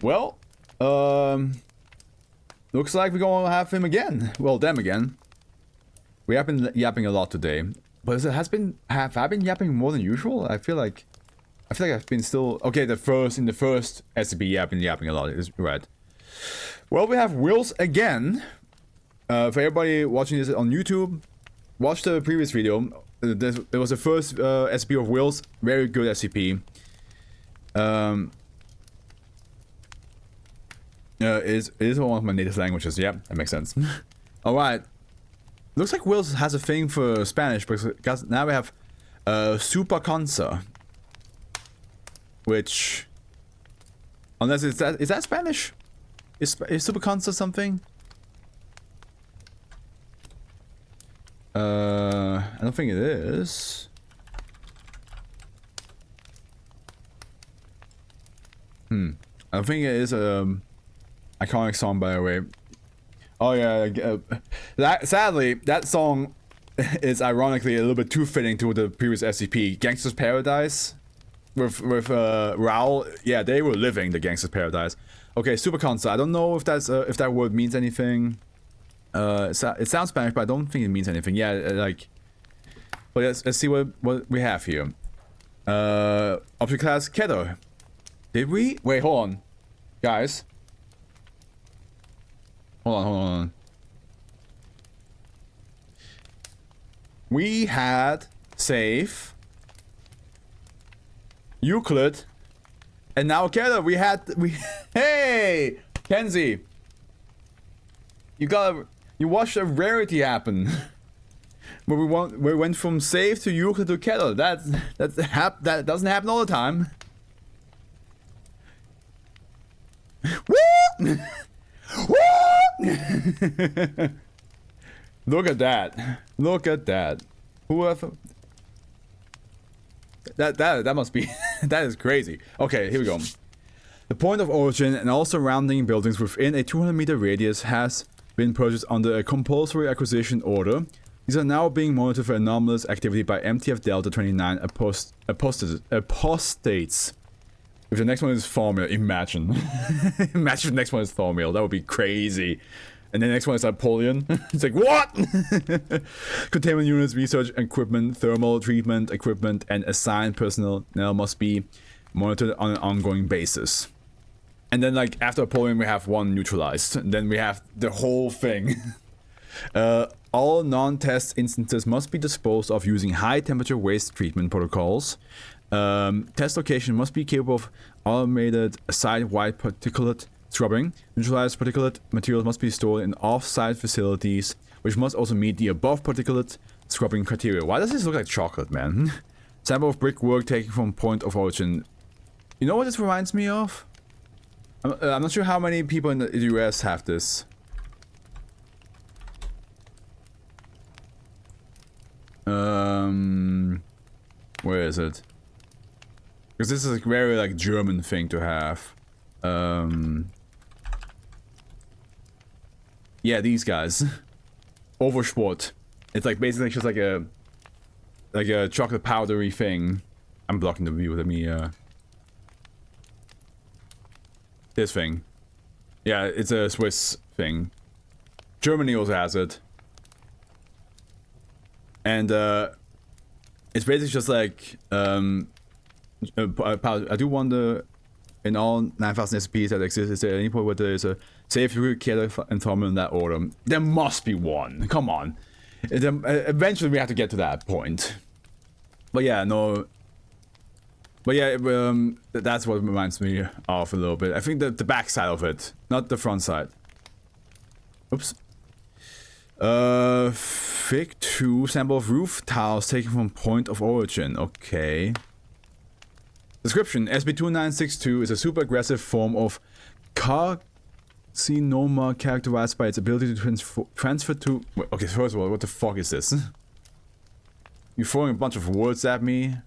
Well, looks like we're gonna have him again. Well, them again. We have been yapping a lot today, but have I been yapping more than usual? I feel like I've been still okay. In the first SCP, yeah, I've been yapping a lot. Is right. Well, we have Wills again. For everybody watching this on YouTube, watch the previous video. There was the first SCP of Wills. Very good SCP. It is one of my native languages. Yeah, that makes sense. All right. Looks like Wills has a thing for Spanish because now we have Supacansa, which, unless is that Spanish? Is Supacansa something? I don't think it is. I don't think it is iconic song, by the way. Oh yeah, sadly that song is ironically a little bit too fitting to the previous SCP, Gangster's Paradise, with Raoul. Yeah, they were living the Gangster's Paradise. Okay, Supacansa. I don't know if that's if that word means anything. It sounds Spanish, but I don't think it means anything. Yeah, like. But let's see what we have here. Object class Keter. Did we? Wait, hold on, guys. Hold on. We had Safe, Euclid, and now Keter. Hey, Kenzie. You watched a rarity happen. But we went from Safe to Euclid to Keter. That doesn't happen all the time. Woo! Look at that. Look at that. Whoever that must be that is crazy. Okay, here we go. The point of origin and all surrounding buildings within a 200-meter radius has been purchased under a compulsory acquisition order. These are now being monitored for anomalous activity by MTF Delta 29 apostates. If the next one is Thormill, imagine. Imagine if the next one is Thormill. That would be crazy. And the next one is Napoleon. It's like, what? Containment units, research equipment, thermal treatment equipment, and assigned personnel now must be monitored on an ongoing basis. And then, like, after Napoleon, we have one neutralized. And then we have the whole thing. All non-test instances must be disposed of using high-temperature waste treatment protocols. Test location must be capable of automated site-wide particulate scrubbing. Neutralized particulate materials must be stored in off-site facilities, which must also meet the above particulate scrubbing criteria. Why does this look like chocolate, man? Sample of brickwork taken from point of origin. You know what this reminds me of? I'm not sure how many people in the US have this. Where is it? Because this is a very like German thing to have. Yeah, these guys. Oversport. It's like basically just like a chocolate powdery thing. I'm blocking the view. Let me this thing. Yeah, it's a Swiss thing. Germany also has it. And it's basically just like I do wonder, in all 9,000 SCPs that exist, is there any point where there is a Safe, Keter, and Thormill in that order? There must be one. Come on. Eventually we have to get to that point. But yeah, no. But yeah, that's what reminds me of a little bit. I think the back side of it, not the front side. Oops. Fig 2, sample of roof tiles taken from point of origin. Okay. Description: SB2962 is a super aggressive form of carcinoma characterized by its ability to transfer to... Okay, first of all, what the fuck is this? You're throwing a bunch of words at me.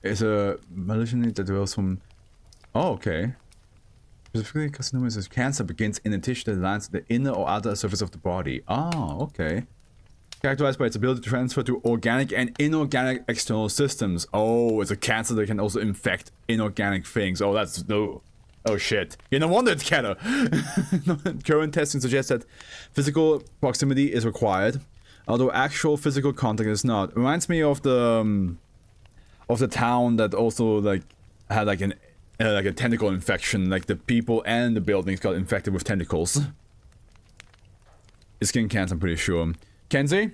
It's a malignancy that develops from... Oh, okay. Specifically, carcinoma is cancer begins in a tissue that lines the inner or outer surface of the body. Oh, okay. Characterized by its ability to transfer to organic and inorganic external systems. Oh, it's a cancer that can also infect inorganic things. Oh, that's no. Oh shit. Yeah, no wonder it's cancer. Current testing suggests that physical proximity is required, although actual physical contact is not. It reminds me of the town that also like had like a tentacle infection. Like the people and the buildings got infected with tentacles. It's skin cancer, I'm pretty sure. Kenzie?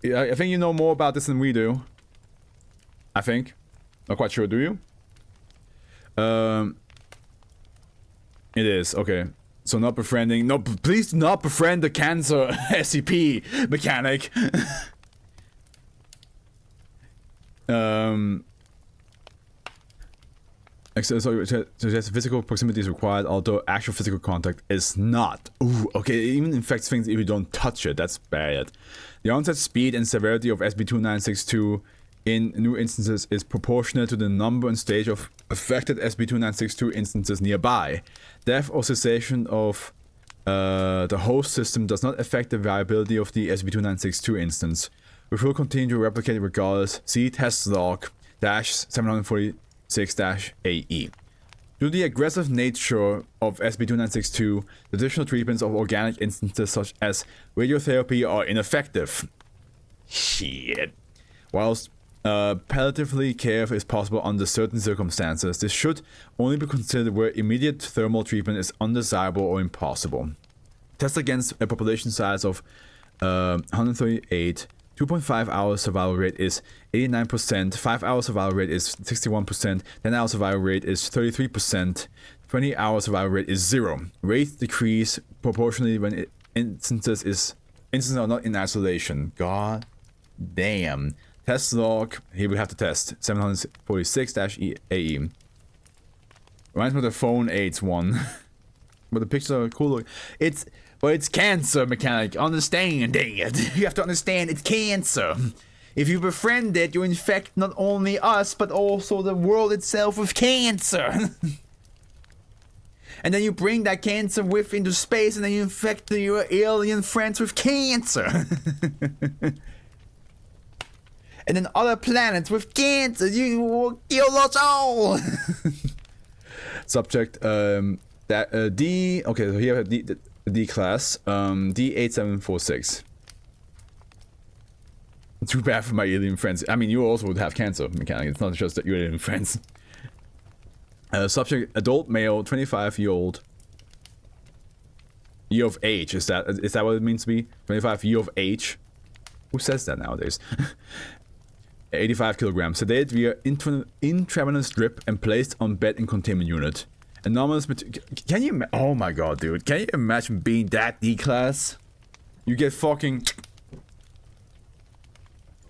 Yeah, I think you know more about this than we do. I think. Not quite sure, do you? It is, okay. So not befriending. No, please do not befriend the cancer SCP mechanic. So physical proximity is required, although actual physical contact is not. Ooh, okay, it even infects things if you don't touch it. That's bad. The onset speed and severity of SB2962 in new instances is proportionate to the number and stage of affected SB2962 instances nearby. Death or cessation of the host system does not affect the viability of the SB2962 instance, which will continue to replicate regardless. See test log -746-AE. Due to the aggressive nature of SB2962, the additional treatments of organic instances such as radiotherapy are ineffective. Shit. Whilst palliatively care is possible under certain circumstances, this should only be considered where immediate thermal treatment is undesirable or impossible. Test against a population size of 138. 2.5 hours survival rate is 89%, 5 hour survival rate is 61%, 10 hour survival rate is 33%, 20 hour survival rate is 0. Rates decrease proportionally when instances are not in isolation. God damn. Test log, here we have to test, 746-AE. Reminds me of the phone AIDS one. But the pictures are cool. But it's cancer, mechanic. Understand it. You have to understand it's cancer. If you befriend it, you infect not only us, but also the world itself with cancer. And then you bring that cancer with into space, and then you infect your alien friends with cancer. And then other planets with cancer. You will kill us all. Subject, D. Okay, so here we have D class, D8746. Too bad for my alien friends. I mean, you also would have cancer, mechanic. It's not just that you're alien friends. Subject, adult male, 25-year-old. Year of age, is that what it means to be? 25 year of age? Who says that nowadays? 85 kilograms. Sedated via intravenous drip and placed on bed in containment unit. Anomalous can you oh my god, dude. Can you imagine being that D-class? You get fucking...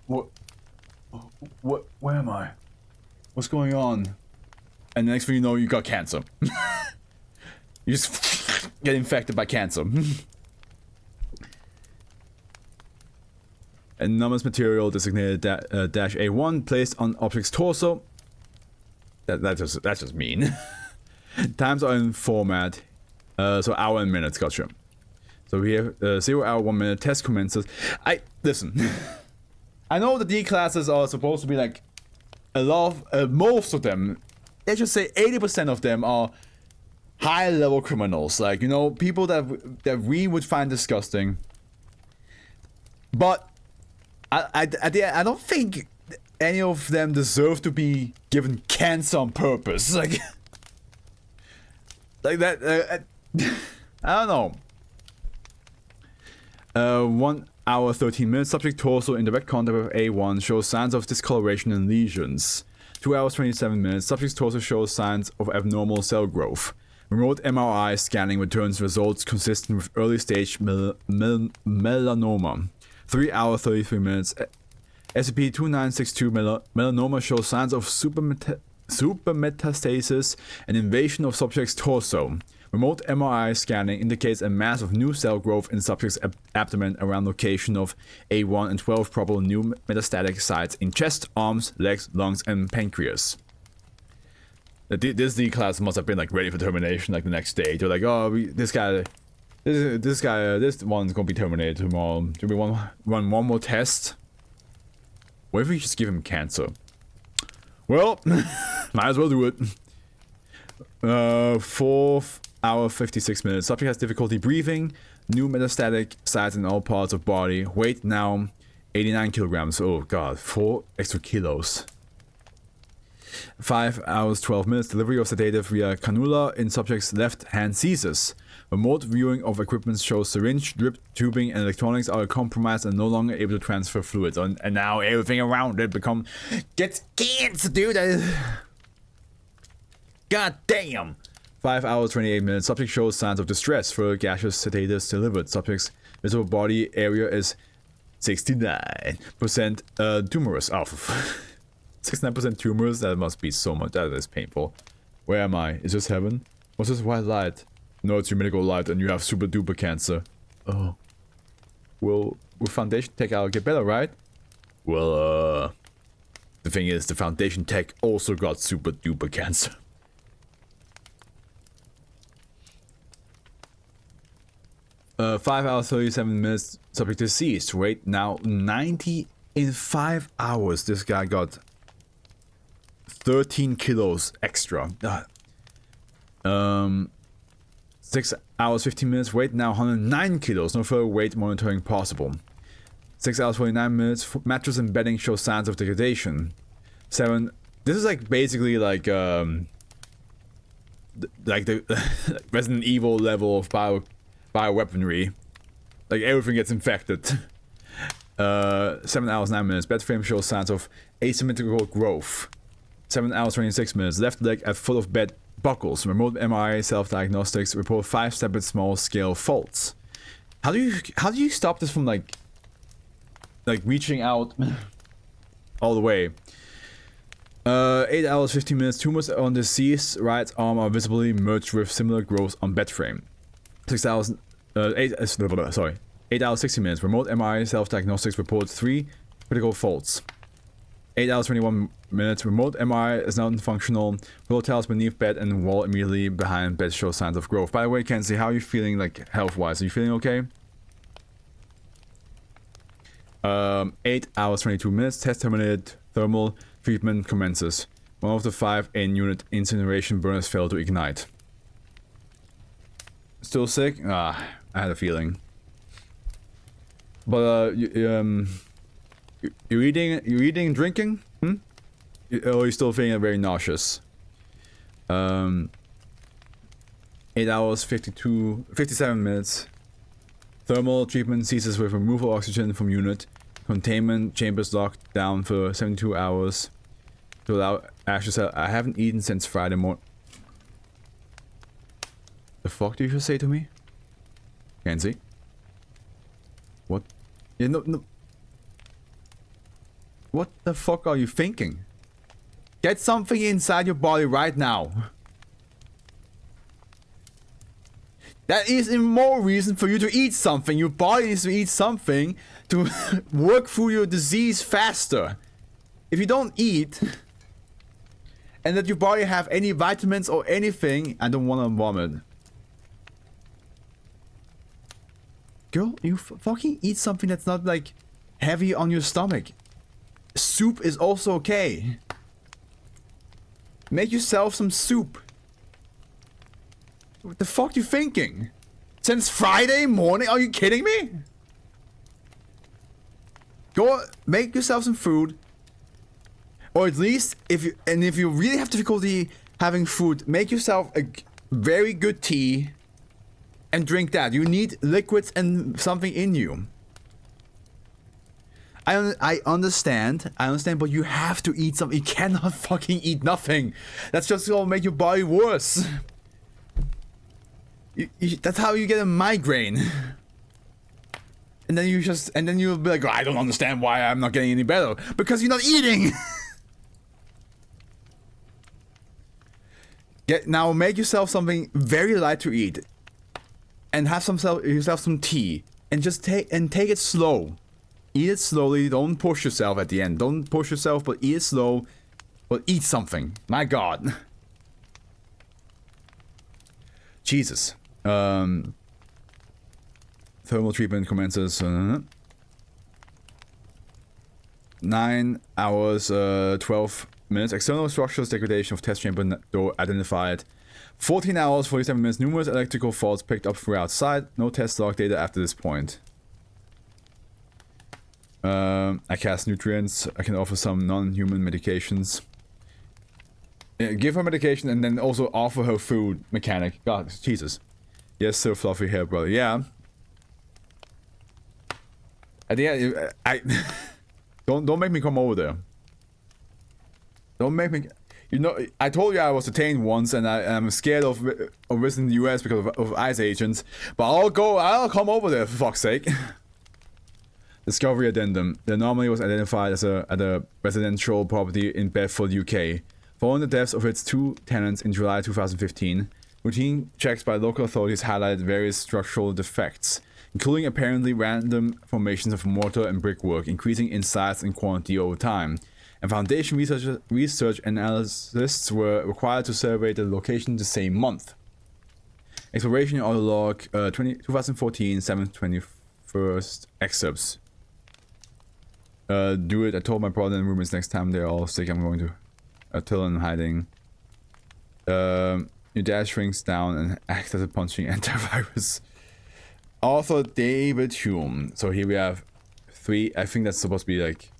What? Where am I? What's going on? And the next thing you know, you got cancer. You just get infected by cancer. Anomalous material designated dash A1 placed on object's torso. That's just mean. Times are in format, so hour and minutes, gotcha. So we have 0 hour 1 minute test commences. Listen. I know the D classes are supposed to be like a lot of, most of them, let's just say 80% of them are high level criminals, like, you know, people that we would find disgusting. But I don't think any of them deserve to be given cancer on purpose, like that. I don't know. 1 hour 13 minutes. Subject torso in direct contact with A1 shows signs of discoloration and lesions. 2 hours 27 minutes. Subject's torso shows signs of abnormal cell growth. Remote MRI scanning returns results consistent with early stage melanoma. 3 hour 33 minutes. SCP-2962 melanoma shows signs of supermetastasis and invasion of subject's torso. Remote MRI scanning indicates a mass of new cell growth in subject's abdomen around location of A1 and 12 probable new metastatic sites in chest, arms, legs, lungs, and pancreas. This D class must have been like ready for termination like the next day. They're like, oh, this guy This guy, this one's gonna be terminated tomorrow. Do we run one more test? What if we just give him cancer? Well, might as well do it. 4 hours 56 minutes. Subject has difficulty breathing. New metastatic sites in all parts of body. Weight now 89 kilograms. Oh god, 4 extra kilos. 5 hours 12 minutes. Delivery of sedative via cannula in subject's left hand ceases. Remote viewing of equipment shows syringe, drip, tubing, and electronics are compromised and no longer able to transfer fluids. And now everything around it gets cancer, dude. God damn. 5 hours 28 minutes. Subject shows signs of distress. Further gaseous sedatives delivered. Subject's visible body area is 69% tumorous. Oh, 69% tumorous. That must be so much. That is painful. Where am I? Is this heaven? What's this white light? No, it's your medical light and you have super duper cancer. Oh. Will foundation tech out get better, right? Well, the thing is, the foundation tech also got super duper cancer. 5 hours 37 minutes. Subject deceased. Weight now 90 in 5 hours. This guy got 13 kilos extra. 6 hours 15 minutes. Weight now 109 kilos. No further weight monitoring possible. 6 hours 49 minutes. Mattress and bedding show signs of degradation. 7. This is like basically like the Resident Evil level of bioweaponry. Like everything gets infected. 7 hours 9 minutes. Bed frame shows signs of asymmetrical growth. 7 hours 26 minutes. Left leg at foot of bed buckles. Remote MRI self-diagnostics report 5 separate small-scale faults. How do you stop this from like reaching out all the way? 8 hours 15 minutes. Tumors on deceased right arm are visibly merged with similar growth on bed frame. 8 hours 60 minutes. Remote MRI self-diagnostics report 3 critical faults. 8 hours 21 minutes. Remote MRI is not functional. Floor tiles beneath bed and wall immediately behind bed show signs of growth. By the way, Kenzie, how are you feeling like health-wise? Are you feeling okay? 8 hours 22 minutes. Test terminated. Thermal treatment commences. 1 of the 5 in-unit incineration burners failed to ignite. Still sick? Ah, I had a feeling. But you're eating and drinking? Or are you still feeling very nauseous? 8 hours 57 minutes. Thermal treatment ceases with removal of oxygen from unit. Containment chambers locked down for 72 hours to allow ashes out. I haven't eaten since Friday morning. The fuck did you just say to me? Kenzie? What? Yeah, no. What the fuck are you thinking? Get something inside your body right now. That is a more reason for you to eat something. Your body needs to eat something to work through your disease faster. If you don't eat, and that your body have any vitamins or anything, I don't want to vomit. Girl, you fucking eat something that's not like heavy on your stomach. Soup is also okay. Make yourself some soup. What the fuck you thinking? Since Friday morning? Are you kidding me? Go make yourself some food. Or at least if you really have difficulty having food, make yourself a very good tea and drink that. You need liquids and something in you. I understand, but you have to eat something. You cannot fucking eat nothing. That's just gonna make your body worse. That's how you get a migraine. And then you'll be like, oh, I don't understand why I'm not getting any better. Because you're not eating. Now make yourself something very light to eat. And have yourself some tea. And just take it slow. Eat it slowly. Don't push yourself at the end. Don't push yourself, but eat it slow. But eat something. My God. Jesus. Thermal treatment commences. 9 hours, 12 minutes. External structures degradation of test chamber door identified. 14 hours, 47 minutes. Numerous electrical faults picked up throughout site. No test log data after this point. I cast nutrients. I can offer some non-human medications. Give her medication and then also offer her food. Mechanic. God, Jesus. Yes, sir, fluffy hair, brother. Yeah. At the end, I don't make me come over there. Don't make me. You know, I told you I was detained once, and I'm scared of visiting the U.S. because of ICE agents. But I'll come over there for fuck's sake. Discovery addendum. The anomaly was identified as at a residential property in Bedford, UK. Following the deaths of its 2 tenants in July 2015, routine checks by local authorities highlighted various structural defects, including apparently random formations of mortar and brickwork, increasing in size and quantity over time. And Foundation research analysts were required to survey the location the same month. Exploration of the log 2014 7th 21st excerpts. Do it. I told my brother and roommates next time they're all sick I'm going to till I'm hiding. Your dad shrinks down and acts as a punching antivirus. Author David Hume. So here we have 3. I think that's supposed to be like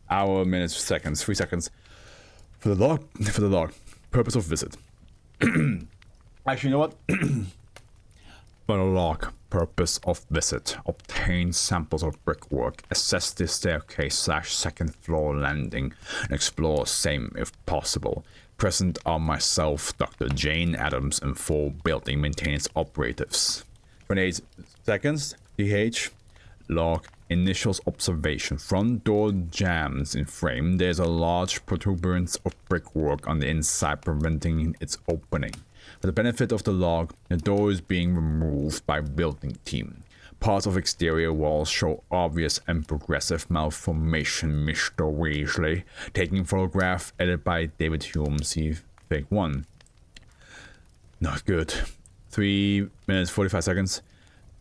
hour, minutes, seconds, 3 seconds for the log. For the log. Purpose of visit. Actually, you know what? For the log. Purpose of visit. Obtain samples of brickwork. Assess the staircase / second floor landing. And explore same if possible. Present are myself, Dr. Jane Adams, and 4 building maintenance operatives. 28 seconds. DH. Log. Initials observation. Front door jams in frame. There's a large protuberance of brickwork on the inside preventing its opening. For the benefit of the log, the door is being removed by building team. Parts of exterior walls show obvious and progressive malformation. Mr. Weasley. Taking photograph edited by David Hume. See Fig 1. Not good. 3 minutes 45 seconds.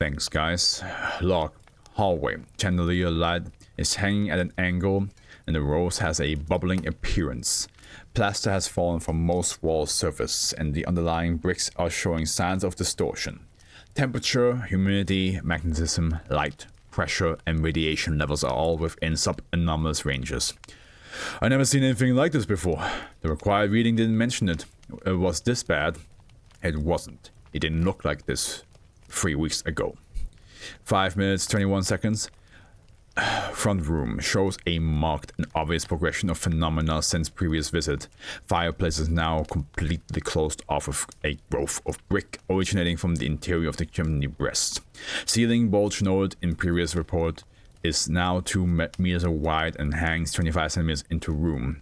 Thanks, guys. Log. Hallway. Chandelier light is hanging at an angle and the rose has a bubbling appearance. Plaster has fallen from most wall surface and the underlying bricks are showing signs of distortion. Temperature, humidity, magnetism, light, pressure, and radiation levels are all within sub-anomalous ranges. I never seen anything like this before. The required reading didn't mention it. It was this bad. It wasn't. It didn't look like this 3 weeks ago. 5 minutes 21 seconds. Front room shows a marked and obvious progression of phenomena since previous visit. Fireplace is now completely closed off with a growth of brick originating from the interior of the chimney breast. Ceiling bulge noted in previous report is now 2 meters wide and hangs 25 centimeters into room.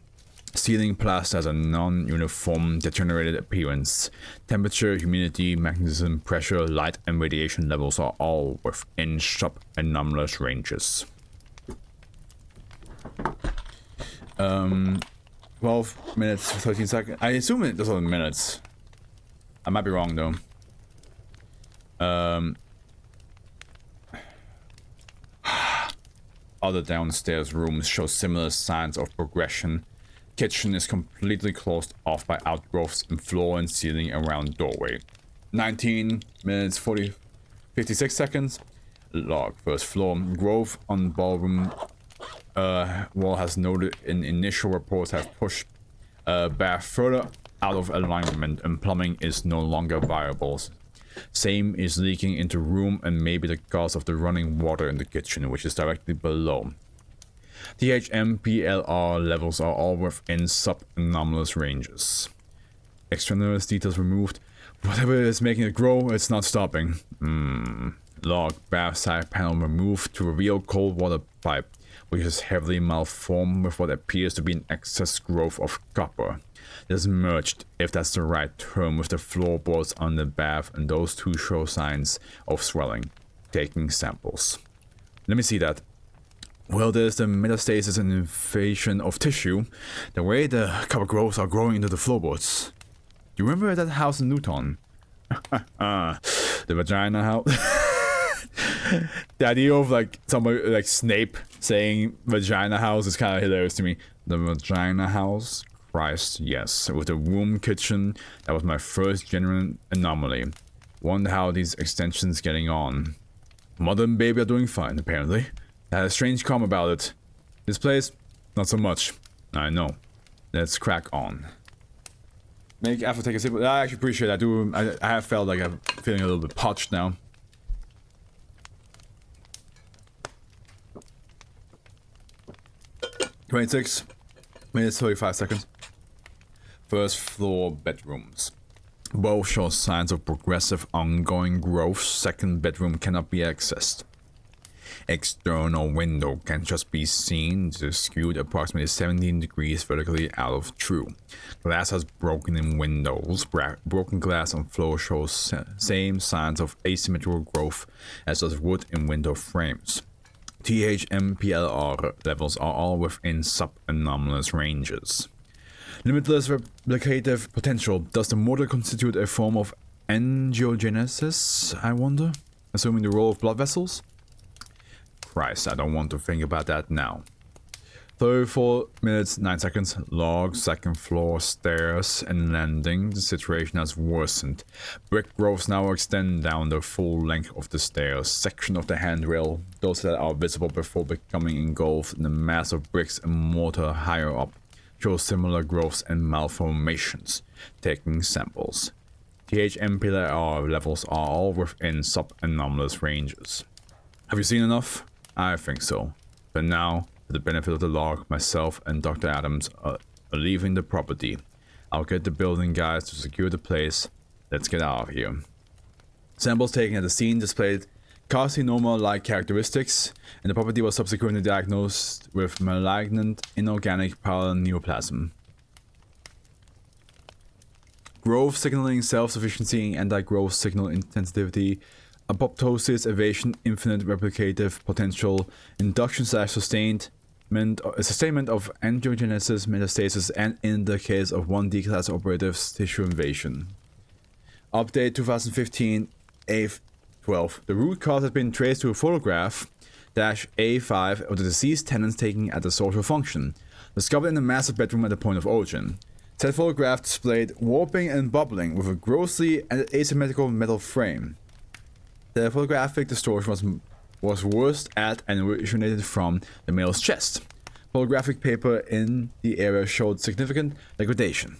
Ceiling plaster has a non-uniform, degenerated appearance. Temperature, humidity, magnetism, pressure, light, and radiation levels are all within sub-anomalous ranges. 12 minutes, 13 seconds. I assume it does on minutes. I might be wrong though. Other downstairs rooms show similar signs of progression. Kitchen is completely closed off by outgrowths in floor and ceiling around doorway. 19 minutes 56 seconds. Log. First floor. Growth on ballroom wall has noted in initial reports have pushed bath further out of alignment and plumbing is no longer viable. Same is leaking into room and maybe the cause of the running water in the kitchen, which is directly below. THMPLR levels are all within sub-anomalous ranges. Extraneous details removed. Whatever is making it grow, it's not stopping. Log. Bath side panel removed to reveal cold water pipe, which is heavily malformed with what appears to be an excess growth of copper. It is merged, if that's the right term, with the floorboards on the bath, and those two show signs of swelling. Taking samples. Let me see that. Well, there's the metastasis and invasion of tissue. The way the copper growths are growing into the floorboards. You remember that house in Newton? The vagina house? The idea of like somebody like Snape saying vagina house is kind of hilarious to me. The vagina house? Christ, yes. With a room kitchen, that was my first genuine anomaly. Wonder how these extensions getting on. Mother and baby are doing fine, apparently. I had a strange calm about it. This place, not so much. I know. Let's crack on. Make Afro take a sip. I actually appreciate it. I have felt like I'm feeling a little bit parched now. (26 minutes 35 seconds). First floor bedrooms. Both show signs of progressive ongoing growth. Second bedroom cannot be accessed. External window can just be seen to skewed approximately 17 degrees vertically out of true. Glass has broken in windows. Broken glass on floor shows same signs of asymmetrical growth as does wood in window frames. THMPLR levels are all within sub-anomalous ranges. Limitless replicative potential. Does the mortar constitute a form of angiogenesis, I wonder? Assuming the role of blood vessels? Christ, I don't want to think about that now. 34 minutes 9 seconds. Log, second floor, stairs and landing. The situation has worsened. Brick growths now extend down the full length of the stairs. Section of the handrail, those that are visible before becoming engulfed in the mass of bricks and mortar higher up, show similar growths and malformations. Taking samples. THMPLR levels are all within sub-anomalous ranges. Have you seen enough? I think so. But now, for the benefit of the log, myself and Dr. Adams are leaving the property. I'll get the building guys to secure the place. Let's get out of here. Samples taken at the scene displayed carcinoma-like characteristics, and the property was subsequently diagnosed with malignant inorganic paraneoplasm. Growth signaling self-sufficiency, anti-growth signal intensivity, apoptosis, evasion, infinite replicative potential, induction/sustainment of angiogenesis, metastasis, and in the case of one D-class operatives, tissue invasion. Update 2015 A12. The root cause has been traced to a photograph -A5 of the deceased tenants taken at the social function, discovered in the master bedroom at the point of origin. Said photograph displayed warping and bubbling with a grossly asymmetrical metal frame. The photographic distortion was worst at and originated from the male's chest. Photographic paper in the area showed significant degradation.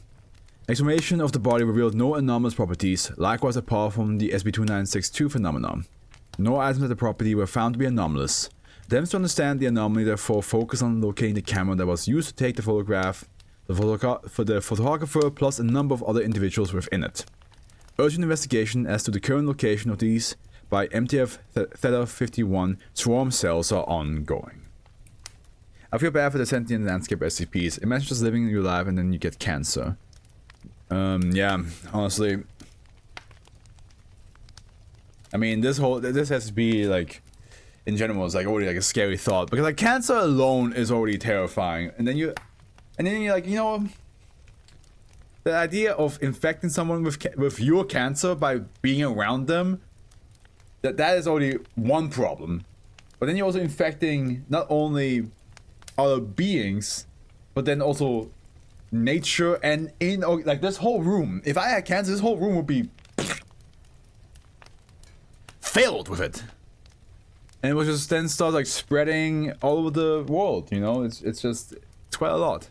Exhumation of the body revealed no anomalous properties, likewise apart from the SB2962 phenomenon. No items at the property were found to be anomalous. Attempts to understand the anomaly therefore focus on locating the camera that was used to take the photograph, for the photographer plus a number of other individuals within it. Urgent investigation as to the current location of these by MTF Theta 51 swarm cells are ongoing. I feel bad for the sentient landscape SCPs. Imagine just living your life and then you get cancer. Yeah, honestly. I mean, this SCP, like, in general is like already like a scary thought, because like cancer alone is already terrifying, and then you're like, you know, the idea of infecting someone with your cancer by being around them, that is already one problem. But then you're also infecting not only other beings, but then also nature, and like this whole room. If I had cancer, this whole room would be filled with it. And it was just then start like spreading all over the world, you know? It's quite a lot.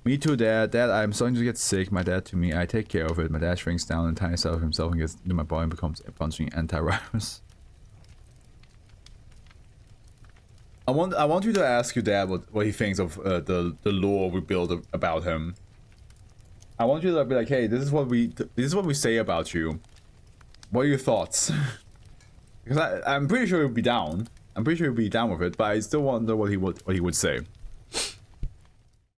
Me too, Dad. Dad, I'm starting to get sick. My dad to me, I take care of it. My dad shrinks down and tiny cell of himself and gets into my body and becomes a punching antivirus. I want you to ask your dad what he thinks of the lore we build about him. I want you to be like, hey, this is what we say about you. What are your thoughts? Because I'm pretty sure he'll be down. I'm pretty sure he'll be down with it, but I still wonder what he would say.